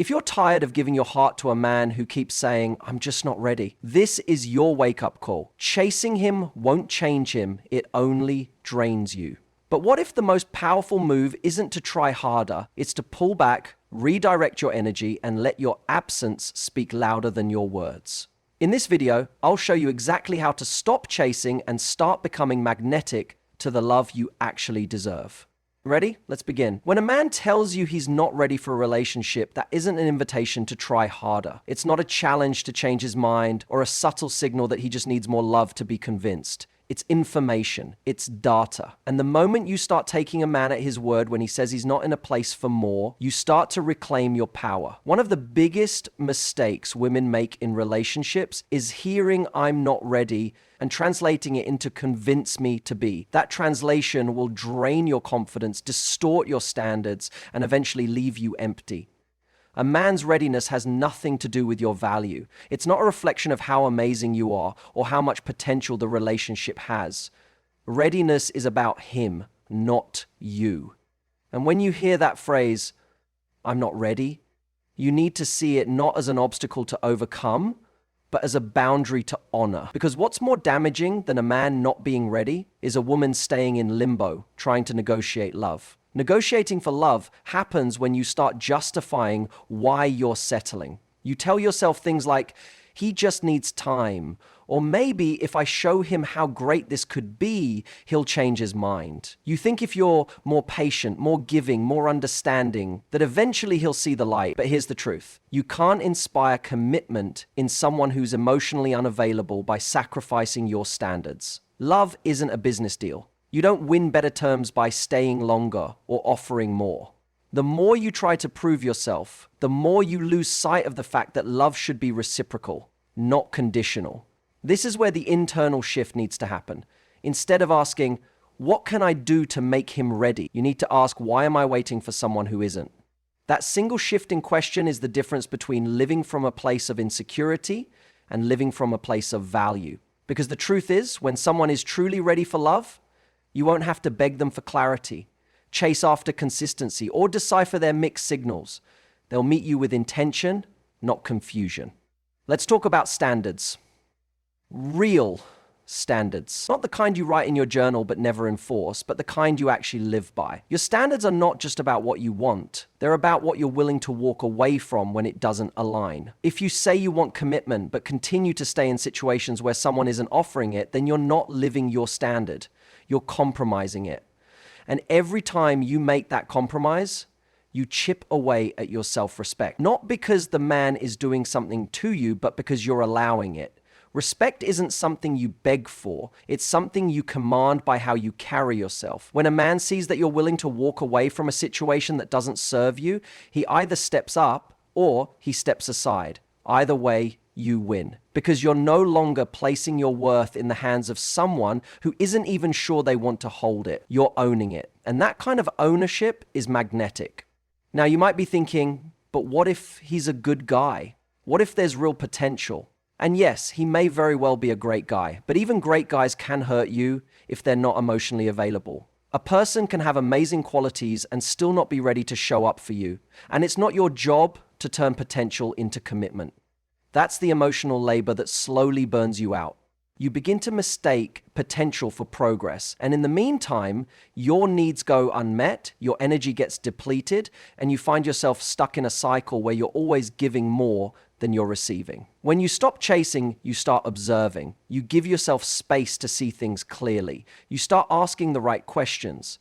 If you're tired of giving your heart to a man who keeps saying, "I'm just not ready," this is your wake-up call. Chasing him won't change him, it only drains you. But what if the most powerful move isn't to try harder, it's to pull back, redirect your energy, and let your absence speak louder than your words? In this video, I'll show you exactly how to stop chasing and start becoming magnetic to the love you actually deserve. Ready? Let's begin. When a man tells you he's not ready for a relationship, that isn't an invitation to try harder. It's not a challenge to change his mind or a subtle signal that he just needs more love to be convinced. It's information. It's data. And the moment you start taking a man at his word when he says he's not in a place for more, you start to reclaim your power. One of the biggest mistakes women make in relationships is hearing "I'm not ready" and translating it into "convince me to be." That translation will drain your confidence, distort your standards, and eventually leave you empty. A man's readiness has nothing to do with your value. It's not a reflection of how amazing you are or how much potential the relationship has. Readiness is about him, not you. And when you hear that phrase, "I'm not ready," you need to see it not as an obstacle to overcome, but as a boundary to honor. Because what's more damaging than a man not being ready is a woman staying in limbo, trying to negotiate love. Negotiating for love happens when you start justifying why you're settling. You tell yourself things like, "He just needs time," or "maybe if I show him how great this could be, he'll change his mind." You think if you're more patient, more giving, more understanding, that eventually he'll see the light. But here's the truth. You can't inspire commitment in someone who's emotionally unavailable by sacrificing your standards. Love isn't a business deal. You don't win better terms by staying longer or offering more. The more you try to prove yourself, the more you lose sight of the fact that love should be reciprocal, not conditional. This is where the internal shift needs to happen. Instead of asking, "What can I do to make him ready?" you need to ask, "Why am I waiting for someone who isn't?" That single shift in question is the difference between living from a place of insecurity and living from a place of value. Because the truth is, when someone is truly ready for love, you won't have to beg them for clarity, chase after consistency, or decipher their mixed signals. They'll meet you with intention, not confusion. Let's talk about standards. Real standards. Not the kind you write in your journal but never enforce, but the kind you actually live by. Your standards are not just about what you want. They're about what you're willing to walk away from when it doesn't align. If you say you want commitment but continue to stay in situations where someone isn't offering it, then you're not living your standard. You're compromising it. And every time you make that compromise, you chip away at your self-respect. Not because the man is doing something to you, but because you're allowing it. Respect isn't something you beg for. It's something you command by how you carry yourself. When a man sees that you're willing to walk away from a situation that doesn't serve you, he either steps up or he steps aside. Either way, you win. Because you're no longer placing your worth in the hands of someone who isn't even sure they want to hold it. You're owning it. And that kind of ownership is magnetic. Now, you might be thinking, but what if he's a good guy? What if there's real potential? And yes, he may very well be a great guy, but even great guys can hurt you if they're not emotionally available. A person can have amazing qualities and still not be ready to show up for you. And it's not your job to turn potential into commitment. That's the emotional labor that slowly burns you out. You begin to mistake potential for progress. And in the meantime, your needs go unmet, your energy gets depleted, and you find yourself stuck in a cycle where you're always giving more than you're receiving. When you stop chasing, you start observing. You give yourself space to see things clearly. You start asking the right questions.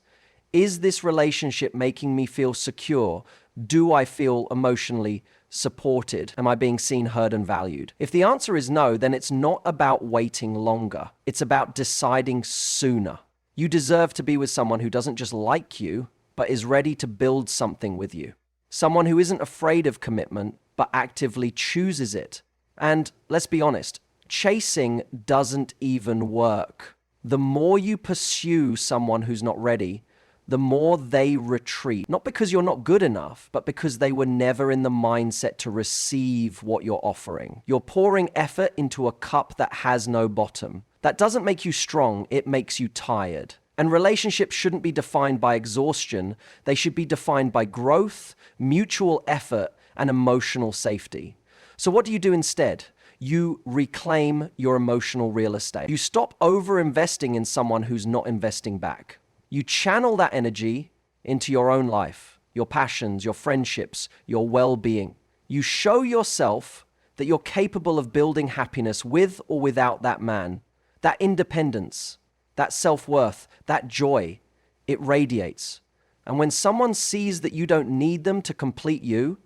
Is this relationship making me feel secure? Do I feel emotionally supported? Am I being seen, heard, and valued? If the answer is no, then it's not about waiting longer. It's about deciding sooner. You deserve to be with someone who doesn't just like you, but is ready to build something with you. Someone who isn't afraid of commitment, but actively chooses it. And let's be honest, chasing doesn't even work. The more you pursue someone who's not ready, the more they retreat. Not because you're not good enough, but because they were never in the mindset to receive what you're offering. You're pouring effort into a cup that has no bottom. That doesn't make you strong, it makes you tired. And relationships shouldn't be defined by exhaustion. They should be defined by growth, mutual effort, and emotional safety. So what do you do instead? You reclaim your emotional real estate. You stop over-investing in someone who's not investing back. You channel that energy into your own life, your passions, your friendships, your well-being. You show yourself that you're capable of building happiness with or without that man. That independence, that self-worth, that joy, it radiates. And when someone sees that you don't need them to complete you,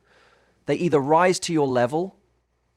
they either rise to your level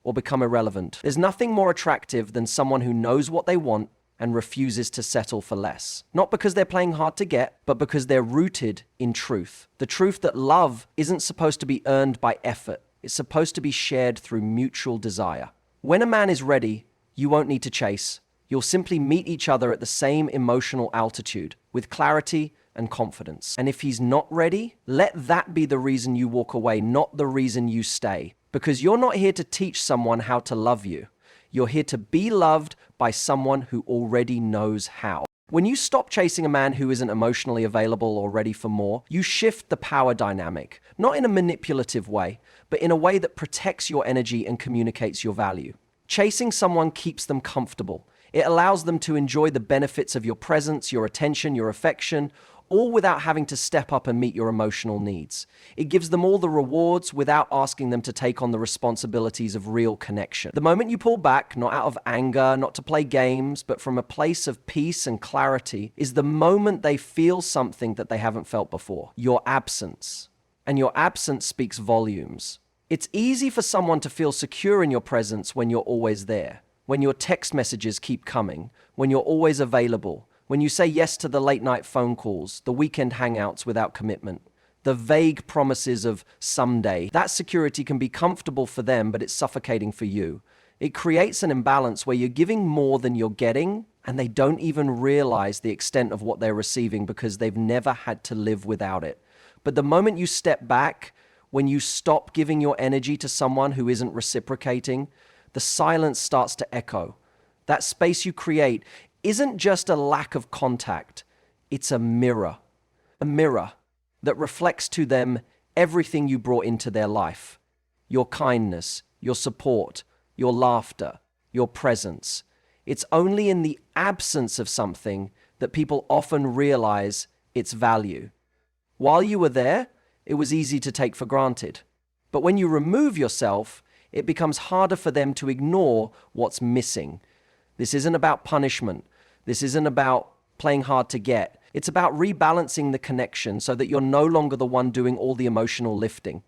or become irrelevant. There's nothing more attractive than someone who knows what they want and refuses to settle for less. Not because they're playing hard to get, but because they're rooted in truth. The truth that love isn't supposed to be earned by effort. It's supposed to be shared through mutual desire. When a man is ready, you won't need to chase. You'll simply meet each other at the same emotional altitude, with clarity and confidence. And if he's not ready, let that be the reason you walk away, not the reason you stay. Because you're not here to teach someone how to love you. You're here to be loved by someone who already knows how. When you stop chasing a man who isn't emotionally available or ready for more, you shift the power dynamic, not in a manipulative way, but in a way that protects your energy and communicates your value. Chasing someone keeps them comfortable. It allows them to enjoy the benefits of your presence, your attention, your affection, all without having to step up and meet your emotional needs. It gives them all the rewards without asking them to take on the responsibilities of real connection. The moment you pull back, not out of anger, not to play games, but from a place of peace and clarity, is the moment they feel something that they haven't felt before: your absence. And your absence speaks volumes. It's easy for someone to feel secure in your presence when you're always there, when your text messages keep coming, when you're always available, when you say yes to the late-night phone calls, the weekend hangouts without commitment, the vague promises of someday. That security can be comfortable for them, but it's suffocating for you. It creates an imbalance where you're giving more than you're getting, and they don't even realize the extent of what they're receiving because they've never had to live without it. But the moment you step back, when you stop giving your energy to someone who isn't reciprocating, the silence starts to echo. That space you create isn't just a lack of contact, it's a mirror that reflects to them everything you brought into their life. Your kindness, your support, your laughter, your presence. It's only in the absence of something that people often realize its value. While you were there, it was easy to take for granted. But when you remove yourself, it becomes harder for them to ignore what's missing. This isn't about punishment. This isn't about playing hard to get. It's about rebalancing the connection so that you're no longer the one doing all the emotional lifting.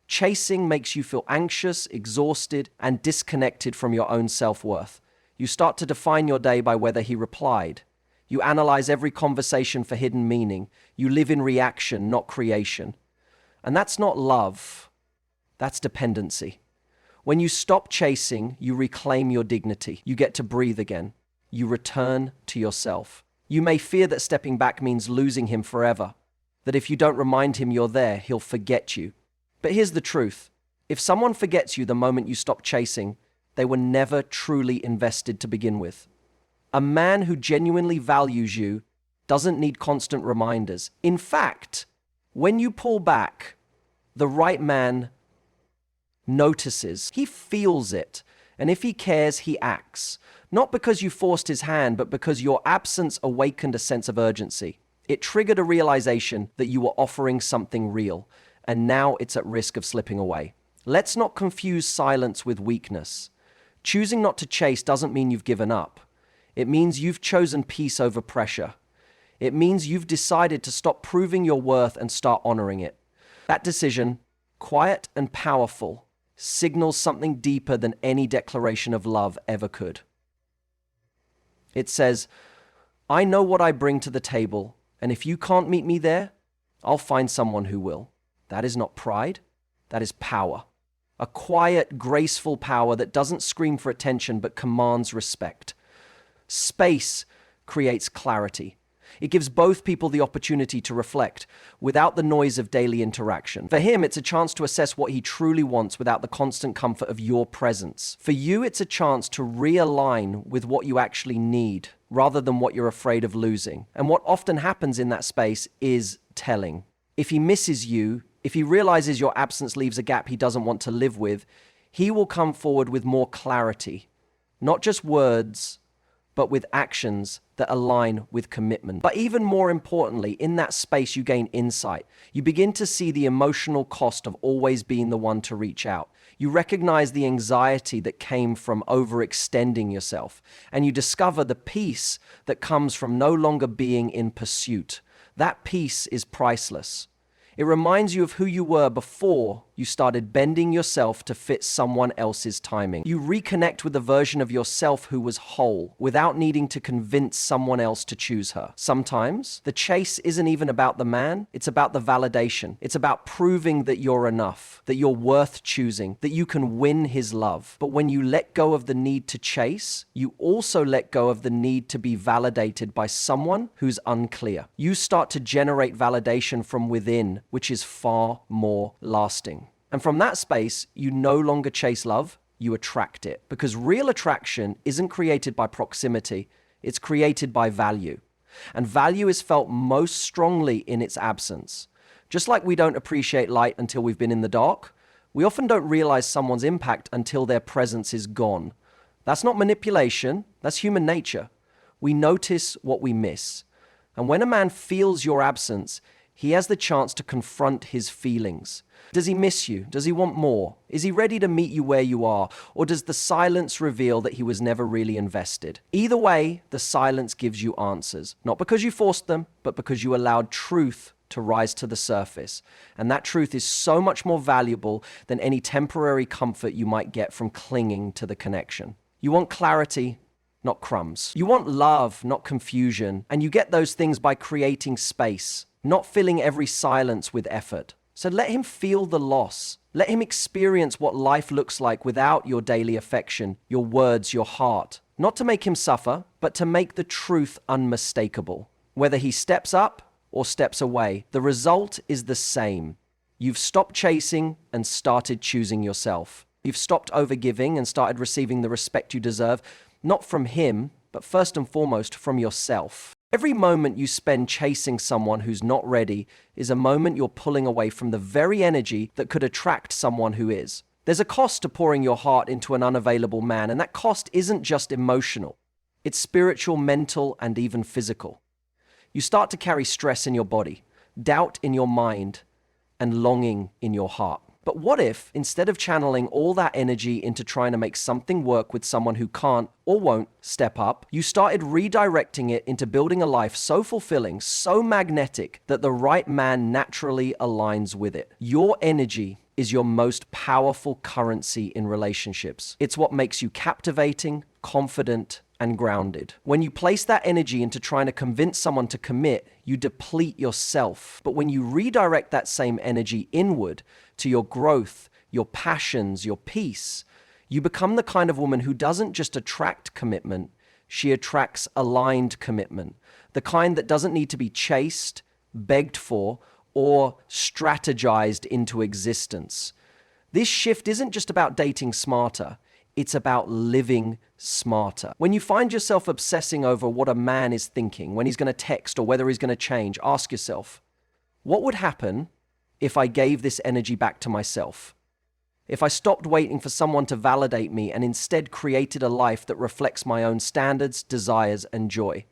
Chasing makes you feel anxious, exhausted, and disconnected from your own self-worth. You start to define your day by whether he replied. You analyze every conversation for hidden meaning. You live in reaction, not creation. And that's not love. That's dependency. When you stop chasing, you reclaim your dignity. You get to breathe again. You return to yourself. You may fear that stepping back means losing him forever, that if you don't remind him you're there, he'll forget you. But here's the truth. If someone forgets you the moment you stop chasing, they were never truly invested to begin with. A man who genuinely values you doesn't need constant reminders. In fact, when you pull back, the right man notices. He feels it. And if he cares, he acts. Not because you forced his hand, but because your absence awakened a sense of urgency. It triggered a realization that you were offering something real, and now it's at risk of slipping away. Let's not confuse silence with weakness. Choosing not to chase doesn't mean you've given up. It means you've chosen peace over pressure. It means you've decided to stop proving your worth and start honoring it. That decision, quiet and powerful, signals something deeper than any declaration of love ever could. It says, I know what I bring to the table, and if you can't meet me there, I'll find someone who will. That is not pride, that is power. A quiet, graceful power that doesn't scream for attention but commands respect. Space creates clarity. It gives both people the opportunity to reflect without the noise of daily interaction. For him, it's a chance to assess what he truly wants without the constant comfort of your presence. For you, it's a chance to realign with what you actually need rather than what you're afraid of losing. And what often happens in that space is telling. If he misses you, If he realizes your absence leaves a gap he doesn't want to live with, he will come forward with more clarity, not just words, but with actions that align with commitment. But even more importantly, in that space, you gain insight. You begin to see the emotional cost of always being the one to reach out. You recognize the anxiety that came from overextending yourself, and you discover the peace that comes from no longer being in pursuit. That peace is priceless. It reminds you of who you were before you started bending yourself to fit someone else's timing. You reconnect with the version of yourself who was whole without needing to convince someone else to choose her. Sometimes the chase isn't even about the man, it's about the validation. It's about proving that you're enough, that you're worth choosing, that you can win his love. But when you let go of the need to chase, you also let go of the need to be validated by someone who's unclear. You start to generate validation from within, which is far more lasting. And from that space, you no longer chase love, you attract it. Because real attraction isn't created by proximity, it's created by value. And value is felt most strongly in its absence. Just like we don't appreciate light until we've been in the dark, we often don't realize someone's impact until their presence is gone. That's not manipulation, that's human nature. We notice what we miss. And when a man feels your absence, he has the chance to confront his feelings. Does he miss you? Does he want more? Is he ready to meet you where you are? Or does the silence reveal that he was never really invested? Either way, the silence gives you answers. Not because you forced them, but because you allowed truth to rise to the surface. And that truth is so much more valuable than any temporary comfort you might get from clinging to the connection. You want clarity, not crumbs. You want love, not confusion. And you get those things by creating space, not filling every silence with effort. So let him feel the loss. Let him experience what life looks like without your daily affection, your words, your heart. Not to make him suffer, but to make the truth unmistakable. Whether he steps up or steps away, the result is the same. You've stopped chasing and started choosing yourself. You've stopped overgiving and started receiving the respect you deserve, not from him, but first and foremost from yourself. Every moment you spend chasing someone who's not ready is a moment you're pulling away from the very energy that could attract someone who is. There's a cost to pouring your heart into an unavailable man, and that cost isn't just emotional. It's spiritual, mental, and even physical. You start to carry stress in your body, doubt in your mind, and longing in your heart. But what if, instead of channeling all that energy into trying to make something work with someone who can't or won't step up, you started redirecting it into building a life so fulfilling, so magnetic, that the right man naturally aligns with it? Your energy is your most powerful currency in relationships. It's what makes you captivating, confident, and grounded. When you place that energy into trying to convince someone to commit, you deplete yourself. But when you redirect that same energy inward to your growth, your passions, your peace, you become the kind of woman who doesn't just attract commitment, she attracts aligned commitment. The kind that doesn't need to be chased, begged for, or strategized into existence. This shift isn't just about dating smarter. It's about living smarter. When you find yourself obsessing over what a man is thinking, when he's going to text or whether he's going to change, ask yourself, what would happen if I gave this energy back to myself? If I stopped waiting for someone to validate me and instead created a life that reflects my own standards, desires, and joy?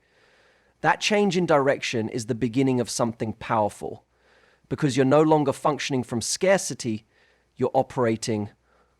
That change in direction is the beginning of something powerful, because you're no longer functioning from scarcity, you're operating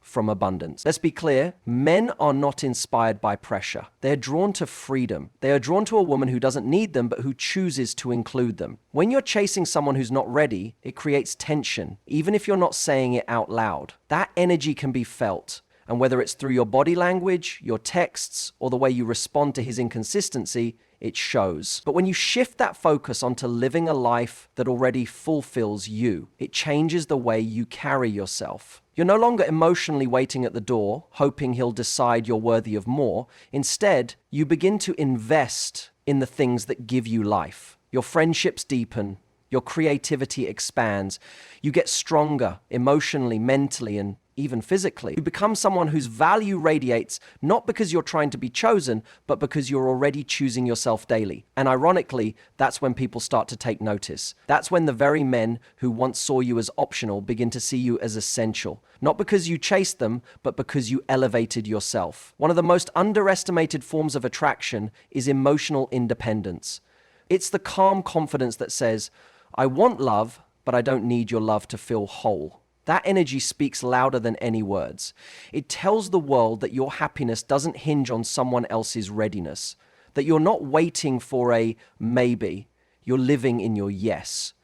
from abundance. Let's be clear, men are not inspired by pressure. They're drawn to freedom. They are drawn to a woman who doesn't need them, but who chooses to include them. When you're chasing someone who's not ready, it creates tension, even if you're not saying it out loud. That energy can be felt. And whether it's through your body language, your texts, or the way you respond to his inconsistency, it shows. But when you shift that focus onto living a life that already fulfills you, it changes the way you carry yourself. You're no longer emotionally waiting at the door, hoping he'll decide you're worthy of more. Instead, you begin to invest in the things that give you life. Your friendships deepen, your creativity expands, you get stronger emotionally, mentally, and even physically. You become someone whose value radiates not because you're trying to be chosen, but because you're already choosing yourself daily. And ironically, that's when people start to take notice. That's when the very men who once saw you as optional begin to see you as essential. Not because you chased them, but because you elevated yourself. One of the most underestimated forms of attraction is emotional independence. It's the calm confidence that says, I want love, but I don't need your love to feel whole. That energy speaks louder than any words. It tells the world that your happiness doesn't hinge on someone else's readiness, that you're not waiting for a maybe, you're living in your yes.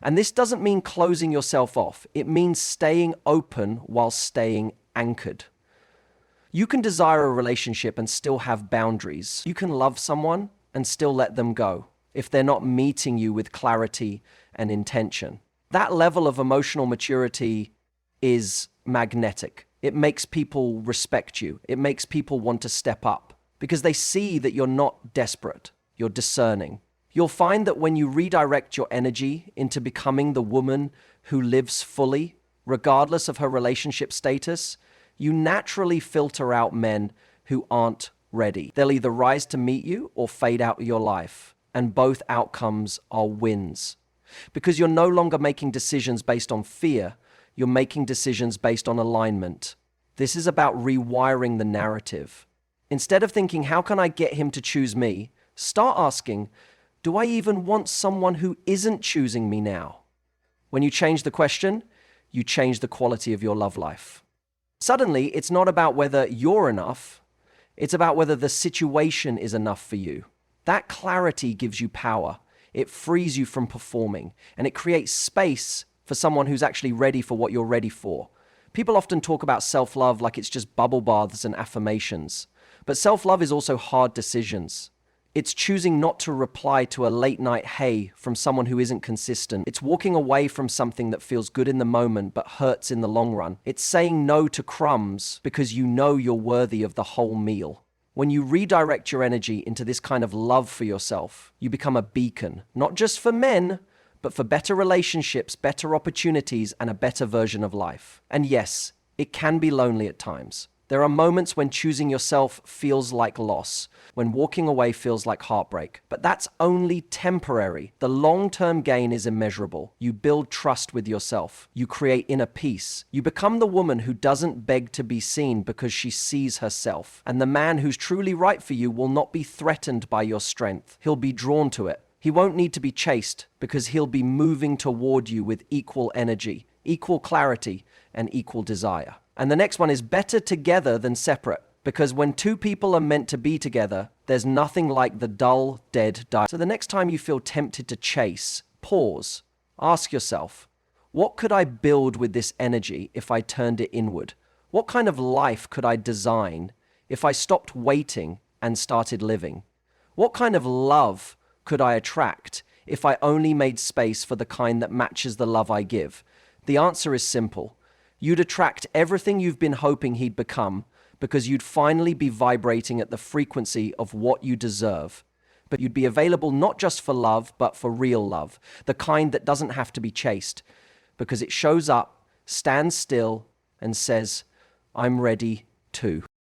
And this doesn't mean closing yourself off. It means staying open while staying anchored. You can desire a relationship and still have boundaries. You can love someone and still let them go if they're not meeting you with clarity and intention. That level of emotional maturity is magnetic. It makes people respect you. It makes people want to step up because they see that you're not desperate, you're discerning. You'll find that when you redirect your energy into becoming the woman who lives fully, regardless of her relationship status, you naturally filter out men who aren't ready. They'll either rise to meet you or fade out of your life, and both outcomes are wins. Because you're no longer making decisions based on fear, you're making decisions based on alignment. This is about rewiring the narrative. Instead of thinking, how can I get him to choose me? Start asking, do I even want someone who isn't choosing me now? When you change the question, you change the quality of your love life. Suddenly, it's not about whether you're enough, it's about whether the situation is enough for you. That clarity gives you power. It frees you from performing, and it creates space for someone who's actually ready for what you're ready for. People often talk about self-love like it's just bubble baths and affirmations. But self-love is also hard decisions. It's choosing not to reply to a late-night hey from someone who isn't consistent. It's walking away from something that feels good in the moment but hurts in the long run. It's saying no to crumbs because you know you're worthy of the whole meal. When you redirect your energy into this kind of love for yourself, you become a beacon, not just for men, but for better relationships, better opportunities, and a better version of life. And yes, it can be lonely at times. There are moments when choosing yourself feels like loss, when walking away feels like heartbreak. But that's only temporary. The long-term gain is immeasurable. You build trust with yourself. You create inner peace. You become the woman who doesn't beg to be seen because she sees herself. And the man who's truly right for you will not be threatened by your strength. He'll be drawn to it. He won't need to be chased because he'll be moving toward you with equal energy, equal clarity, and equal desire. And the next one is better together than separate. Because when two people are meant to be together, there's nothing like the dull, dead die. So the next time you feel tempted to chase, pause. Ask yourself, what could I build with this energy if I turned it inward? What kind of life could I design if I stopped waiting and started living? What kind of love could I attract if I only made space for the kind that matches the love I give? The answer is simple. You'd attract everything you've been hoping he'd become because you'd finally be vibrating at the frequency of what you deserve. But you'd be available not just for love, but for real love, the kind that doesn't have to be chased, because it shows up, stands still, and says, I'm ready too.